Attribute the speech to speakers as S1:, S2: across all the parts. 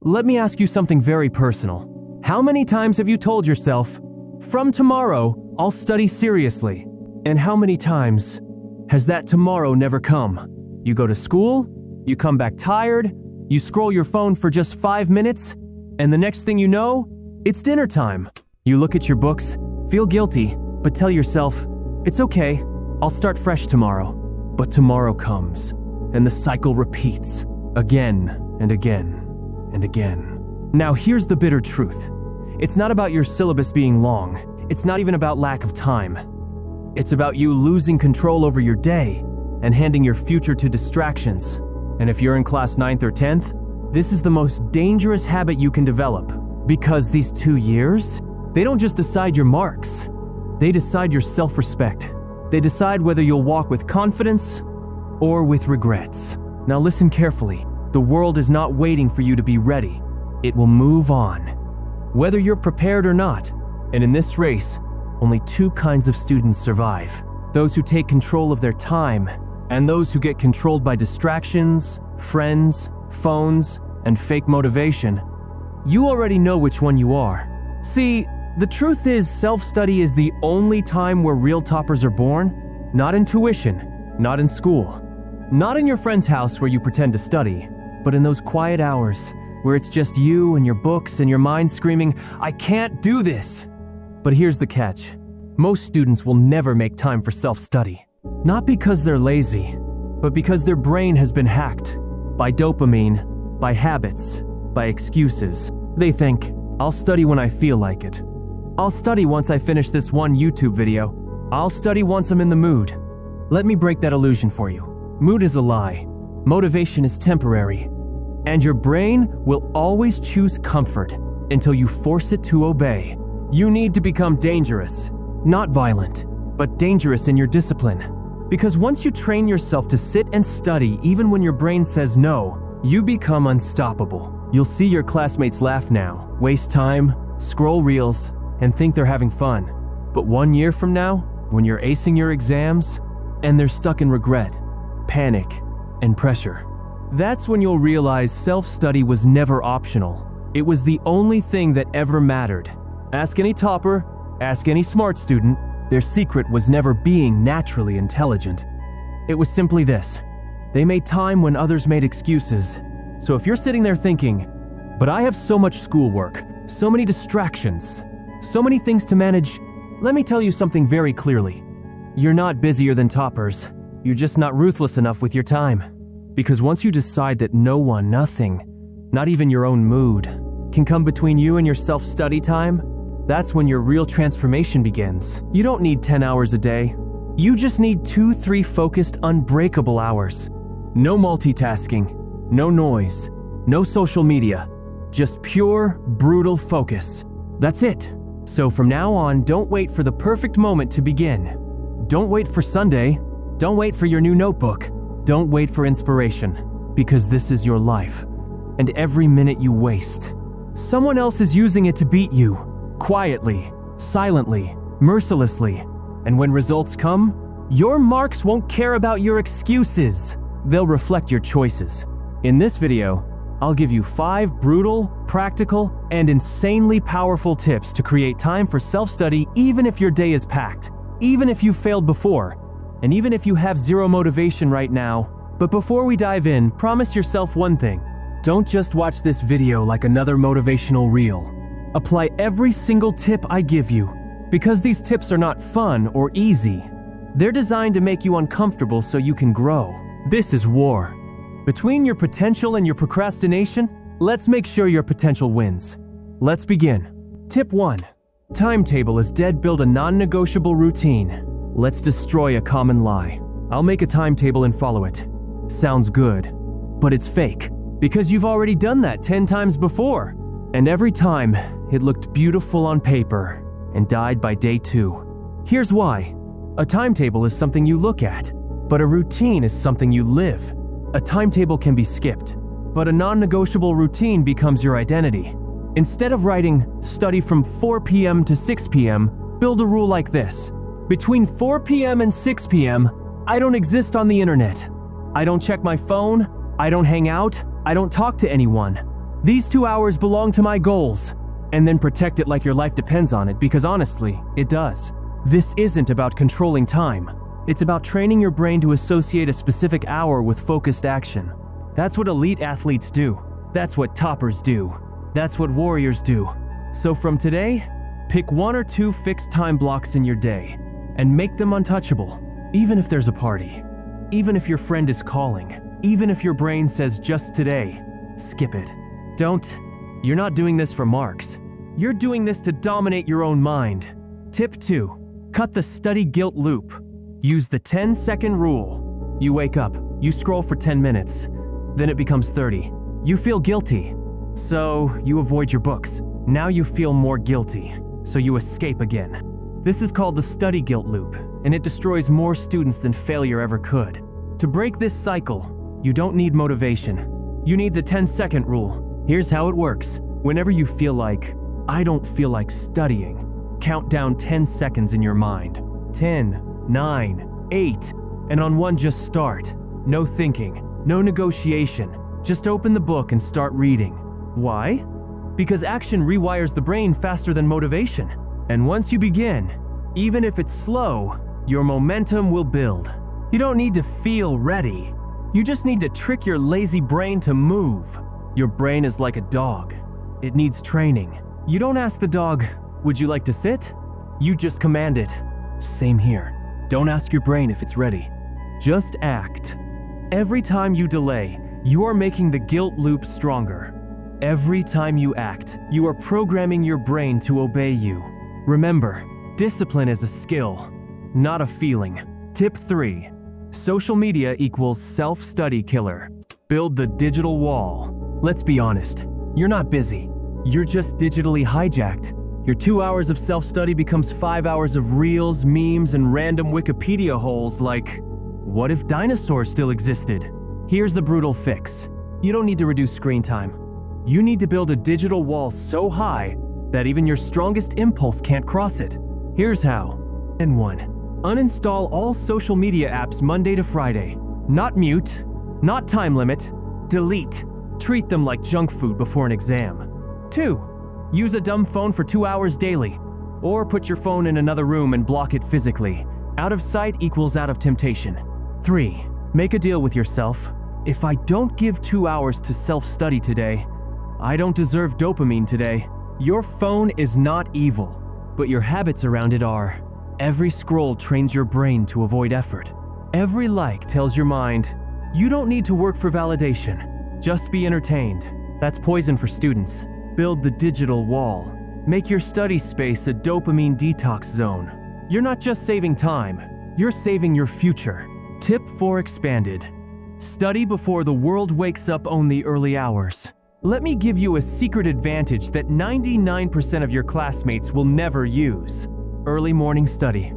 S1: Let me ask you something very personal. How many times have you told yourself, from tomorrow, I'll study seriously? And how many times has that tomorrow never come? You go to school, you come back tired, you scroll your phone for just 5 minutes, and the next thing you know, it's dinner time. You look at your books, feel guilty, but tell yourself, it's okay, I'll start fresh tomorrow. But tomorrow comes, and the cycle repeats, again and again and again. Now here's the bitter truth. It's not about your syllabus being long. It's not even about lack of time. It's about you losing control over your day and handing your future to distractions. And if you're in class 9th or 10th, this is the most dangerous habit you can develop. Because these 2 years, they don't just decide your marks. They decide your self-respect. They decide whether you'll walk with confidence or with regrets. Now listen carefully. The world is not waiting for you to be ready. It will move on, whether you're prepared or not. And in this race, only 2 kinds of students survive. Those who take control of their time, and those who get controlled by distractions, friends, phones, and fake motivation. You already know which one you are. See, the truth is self-study is the only time where real toppers are born. Not in tuition, not in school, not in your friend's house where you pretend to study, but in those quiet hours where it's just you and your books and your mind screaming, I can't do this. But here's the catch. Most students will never make time for self-study. Not because they're lazy, but because their brain has been hacked by dopamine, by habits, by excuses. They think, I'll study when I feel like it. I'll study once I finish this one YouTube video. I'll study once I'm in the mood. Let me break that illusion for you. Mood is a lie. Motivation is temporary. And your brain will always choose comfort until you force it to obey. You need to become dangerous, not violent, but dangerous in your discipline. Because once you train yourself to sit and study even when your brain says no, you become unstoppable. You'll see your classmates laugh now, waste time, scroll reels, and think they're having fun. But 1 year from now, when you're acing your exams, and they're stuck in regret, panic, and pressure, that's when you'll realize self-study was never optional. It was the only thing that ever mattered. Ask any topper, ask any smart student, their secret was never being naturally intelligent. It was simply this. They made time when others made excuses. So if you're sitting there thinking, but I have so much schoolwork, so many distractions, so many things to manage, let me tell you something very clearly. You're not busier than toppers. You're just not ruthless enough with your time. Because once you decide that no one, nothing, not even your own mood, can come between you and your self-study time, that's when your real transformation begins. You don't need 10 hours a day. You just need 2-3 focused, unbreakable hours. No multitasking, no noise, no social media, just pure, brutal focus. That's it. So from now on, don't wait for the perfect moment to begin. Don't wait for Sunday. Don't wait for your new notebook. Don't wait for inspiration, because this is your life. And every minute you waste, someone else is using it to beat you, quietly, silently, mercilessly. And when results come, your marks won't care about your excuses. They'll reflect your choices. In this video, I'll give you 5 brutal, practical, and insanely powerful tips to create time for self-study even if your day is packed, even if you failed before, and even if you have zero motivation right now. But before we dive in, promise yourself one thing. Don't just watch this video like another motivational reel. Apply every single tip I give you, because these tips are not fun or easy. They're designed to make you uncomfortable so you can grow. This is war. Between your potential and your procrastination, let's make sure your potential wins. Let's begin. Tip 1. Timetable is dead. Build a non-negotiable routine. Let's destroy a common lie. I'll make a timetable and follow it. Sounds good, but it's fake, because you've already done that 10 times before. And every time, it looked beautiful on paper and died by day 2. Here's why. A timetable is something you look at, but a routine is something you live. A timetable can be skipped, but a non-negotiable routine becomes your identity. Instead of writing, study from 4 p.m. to 6 p.m., build a rule like this. Between 4 p.m. and 6 p.m., I don't exist on the internet. I don't check my phone. I don't hang out. I don't talk to anyone. These 2 hours belong to my goals. And then protect it like your life depends on it, because honestly, it does. This isn't about controlling time. It's about training your brain to associate a specific hour with focused action. That's what elite athletes do. That's what toppers do. That's what warriors do. So from today, pick 1 or 2 fixed time blocks in your day and make them untouchable. Even if there's a party, even if your friend is calling, even if your brain says just today, skip it. Don't. You're not doing this for marks. You're doing this to dominate your own mind. Tip 2. Cut the study guilt loop. Use the 10-second rule. You wake up, you scroll for 10 minutes, then it becomes 30. You feel guilty, so you avoid your books. Now you feel more guilty, so you escape again. This is called the study guilt loop, and it destroys more students than failure ever could. To break this cycle, you don't need motivation. You need the 10-second rule. Here's how it works. Whenever you feel like, I don't feel like studying, count down 10 seconds in your mind. 10, 9, 8, and on 1 just start. No thinking, no negotiation. Just open the book and start reading. Why? Because action rewires the brain faster than motivation. And once you begin, even if it's slow, your momentum will build. You don't need to feel ready. You just need to trick your lazy brain to move. Your brain is like a dog. It needs training. You don't ask the dog, would you like to sit? You just command it. Same here. Don't ask your brain if it's ready. Just act. Every time you delay, you are making the guilt loop stronger. Every time you act, you are programming your brain to obey you. Remember, discipline is a skill, not a feeling. Tip 3. Social media equals self-study killer. Build the digital wall. Let's be honest, you're not busy. You're just digitally hijacked. Your 2 hours of self-study becomes 5 hours of reels, memes, and random Wikipedia holes like, what if dinosaurs still existed? Here's the brutal fix. You don't need to reduce screen time. You need to build a digital wall so high that even your strongest impulse can't cross it. Here's how. And 1. Uninstall all social media apps Monday to Friday. Not mute, not time limit, delete. Treat them like junk food before an exam. 2. Use a dumb phone for 2 hours daily. Or put your phone in another room and block it physically. Out of sight equals out of temptation. 3. Make a deal with yourself. If I don't give 2 hours to self-study today, I don't deserve dopamine today. Your phone is not evil, but your habits around it are. Every scroll trains your brain to avoid effort. Every like tells your mind, you don't need to work for validation. Just be entertained. That's poison for students. Build the digital wall. Make your study space a dopamine detox zone. You're not just saving time, you're saving your future. Tip 4 expanded. Study before the world wakes up. Own the early hours. Let me give you a secret advantage that 99% of your classmates will never use. Early morning study.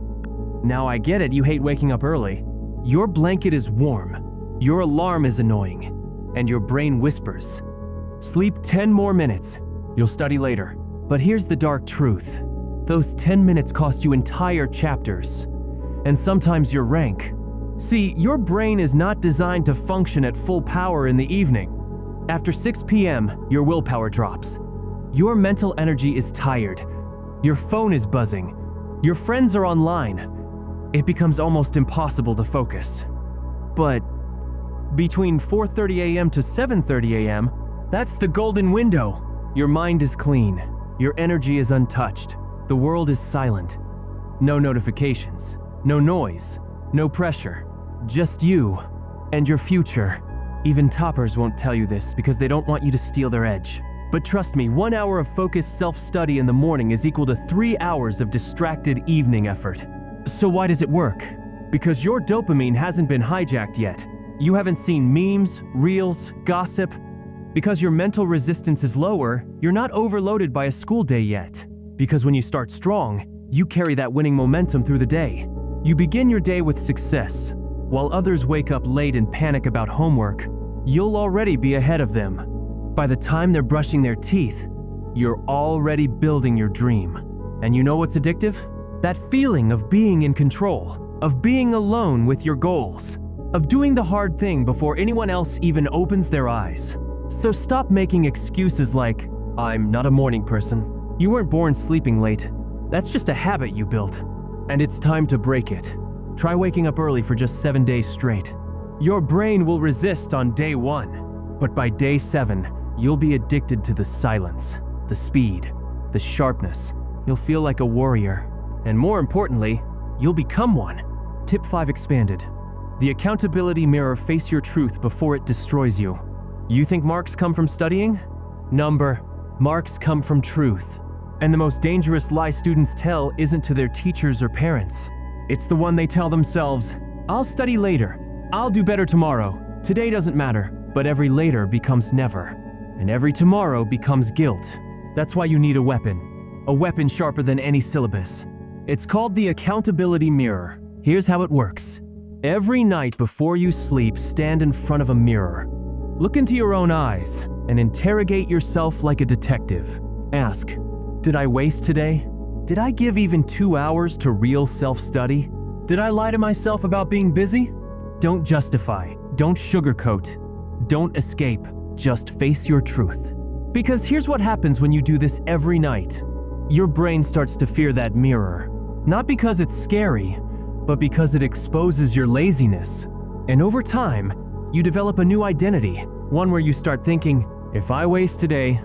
S1: Now I get it, you hate waking up early. Your blanket is warm, your alarm is annoying, and your brain whispers. Sleep 10 more minutes, you'll study later. But here's the dark truth. Those 10 minutes cost you entire chapters, and sometimes your rank. See, your brain is not designed to function at full power in the evening. After 6 p.m., your willpower drops. Your mental energy is tired. Your phone is buzzing. Your friends are online. It becomes almost impossible to focus. But between 4:30 a.m. to 7:30 a.m., that's the golden window. Your mind is clean. Your energy is untouched. The world is silent. No notifications, no noise, no pressure. Just you and your future. Even toppers won't tell you this because they don't want you to steal their edge. But trust me, 1 hour of focused self-study in the morning is equal to 3 hours of distracted evening effort. So why does it work? Because your dopamine hasn't been hijacked yet. You haven't seen memes, reels, gossip. Because your mental resistance is lower, you're not overloaded by a school day yet. Because when you start strong, you carry that winning momentum through the day. You begin your day with success. While others wake up late and panic about homework, you'll already be ahead of them. By the time they're brushing their teeth, you're already building your dream. And you know what's addictive? That feeling of being in control, of being alone with your goals, of doing the hard thing before anyone else even opens their eyes. So stop making excuses like, I'm not a morning person. You weren't born sleeping late. That's just a habit you built. And it's time to break it. Try waking up early for just 7 days straight. Your brain will resist on day 1, but by day 7, you'll be addicted to the silence, the speed, the sharpness. You'll feel like a warrior. And more importantly, you'll become one. Tip 5 expanded. The accountability mirror: face your truth before it destroys you. You think marks come from studying? Marks come from truth. And the most dangerous lie students tell isn't to their teachers or parents. It's the one they tell themselves. I'll study later. I'll do better tomorrow. Today doesn't matter. But every later becomes never. And every tomorrow becomes guilt. That's why you need a weapon. A weapon sharper than any syllabus. It's called the accountability mirror. Here's how it works. Every night before you sleep, stand in front of a mirror. Look into your own eyes and interrogate yourself like a detective. Ask, did I waste today? Did I give even 2 hours to real self-study? Did I lie to myself about being busy? Don't justify, don't sugarcoat, don't escape, just face your truth. Because here's what happens when you do this every night. Your brain starts to fear that mirror. Not because it's scary, but because it exposes your laziness. And over time, you develop a new identity, one where you start thinking, if I waste today,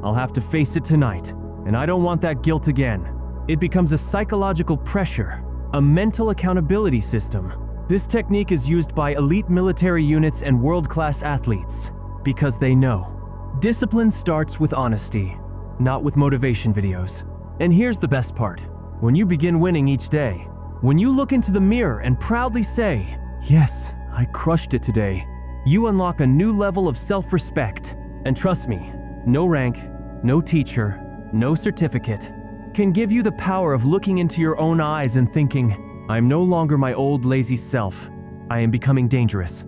S1: I'll have to face it tonight, and I don't want that guilt again. It becomes a psychological pressure, a mental accountability system. This technique is used by elite military units and world-class athletes because they know. Discipline starts with honesty, not with motivation videos. And here's the best part. When you begin winning each day, when you look into the mirror and proudly say, yes, I crushed it today, you unlock a new level of self-respect. And trust me, no rank, no teacher, no certificate can give you the power of looking into your own eyes and thinking, I'm no longer my old lazy self. I am becoming dangerous.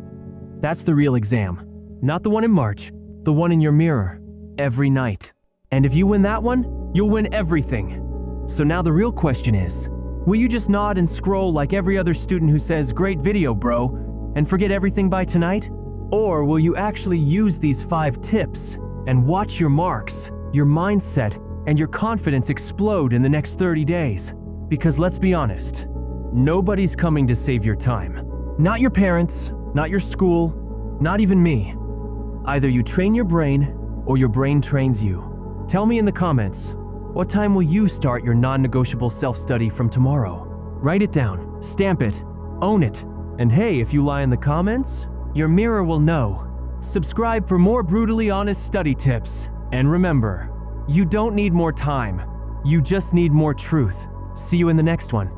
S1: That's the real exam. Not the one in March, the one in your mirror, every night. And if you win that one, you'll win everything. So now the real question is, will you just nod and scroll like every other student who says, great video, bro, and forget everything by tonight? Or will you actually use these 5 tips and watch your marks, your mindset, and your confidence explode in the next 30 days? Because let's be honest, nobody's coming to save your time. Not your parents, not your school, not even me. Either you train your brain or your brain trains you. Tell me in the comments, what time will you start your non-negotiable self-study from tomorrow? Write it down, stamp it, own it. And hey, if you lie in the comments, your mirror will know. Subscribe for more brutally honest study tips. And remember, you don't need more time. You just need more truth. See you in the next one.